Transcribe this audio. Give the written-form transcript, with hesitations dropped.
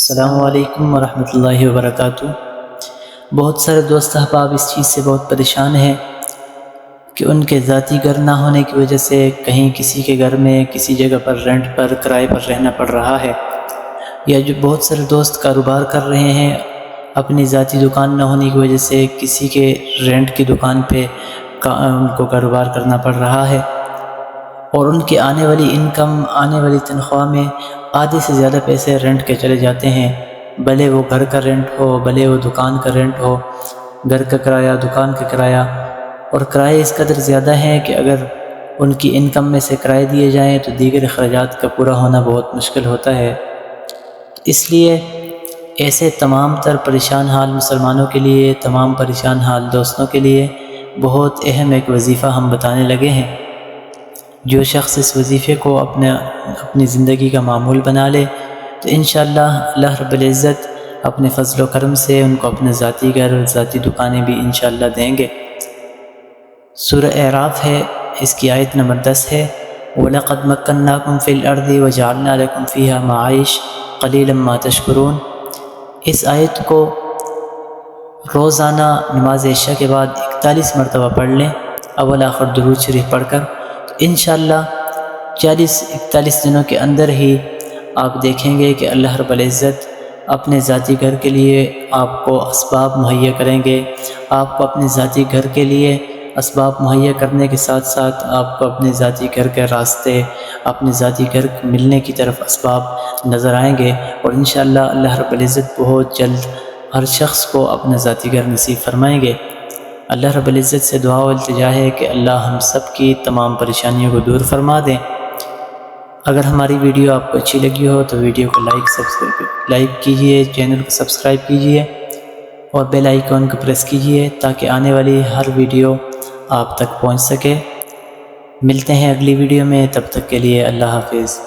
السلام علیکم ورحمۃ اللہ وبرکاتہ۔ بہت سارے دوست احباب اس چیز سے بہت پریشان ہیں کہ ان کے ذاتی گھر نہ ہونے کی وجہ سے کہیں کسی کے گھر میں کسی جگہ پر رینٹ پر کرائے پر رہنا پڑ رہا ہے، یا جو بہت سارے دوست کاروبار کر رہے ہیں اپنی ذاتی دکان نہ ہونے کی وجہ سے کسی کے رینٹ کی دکان پہ ان کو کاروبار کرنا پڑ رہا ہے، اور ان کی آنے والی انکم، آنے والی تنخواہ میں آدھے سے زیادہ پیسے رینٹ کے چلے جاتے ہیں، بھلے وہ گھر کا رینٹ ہو، بھلے وہ دکان کا رینٹ ہو، گھر کا کرایہ، دکان کا کرایہ، اور کرائے اس قدر زیادہ ہیں کہ اگر ان کی انکم میں سے کرائے دیے جائیں تو دیگر اخراجات کا پورا ہونا بہت مشکل ہوتا ہے۔ اس لیے ایسے تمام تر پریشان حال مسلمانوں کے لیے، تمام پریشان حال دوستوں کے لیے بہت اہم ایک وظیفہ ہم بتانے لگے ہیں۔ جو شخص اس وظیفے کو اپنی زندگی کا معمول بنا لے تو انشاءاللہ اللہ رب العزت اپنے فضل و کرم سے ان کو اپنے ذاتی گھر اور ذاتی دکانیں بھی انشاءاللہ دیں گے۔ سورہ اعراف ہے، اس کی آیت نمبر 10 ہے، وَلَقَدْ مَكَّنَّاكُمْ فِي الْأَرْضِ وَجَعَلْنَا لَكُمْ فِيهَا مَعَائِشَ قَلِيلًا مَا تَشْكُرُونَ۔ اس آیت کو روزانہ نماز عشاء کے بعد 41 مرتبہ پڑھ لیں، اول آخر درود شریف پڑھ کر، تو انشاءاللہ 41 دنوں کے اندر ہی آپ دیکھیں گے کہ اللہ رب العزت اپنے ذاتی گھر کے لیے آپ کو اسباب مہیا کریں گے۔ آپ کو اپنے ذاتی گھر کے لیے اسباب مہیا کرنے کے ساتھ ساتھ آپ کو اپنے ذاتی گھر کے راستے، اپنے ذاتی گھر ملنے کی طرف اسباب نظر آئیں گے، اور انشاءاللہ اللہ رب العزت بہت جلد ہر شخص کو اپنا ذاتی گھر نصیب فرمائیں گے۔ اللہ رب العزت سے دعا و التجا ہے کہ اللہ ہم سب کی تمام پریشانیوں کو دور فرما دیں۔ اگر ہماری ویڈیو آپ کو اچھی لگی ہو تو ویڈیو کو لائک کیجئے، چینل کو سبسکرائب کیجئے اور بیل آئیکن کو پریس کیجئے تاکہ آنے والی ہر ویڈیو آپ تک پہنچ سکے۔ ملتے ہیں اگلی ویڈیو میں، تب تک کے لیے اللہ حافظ۔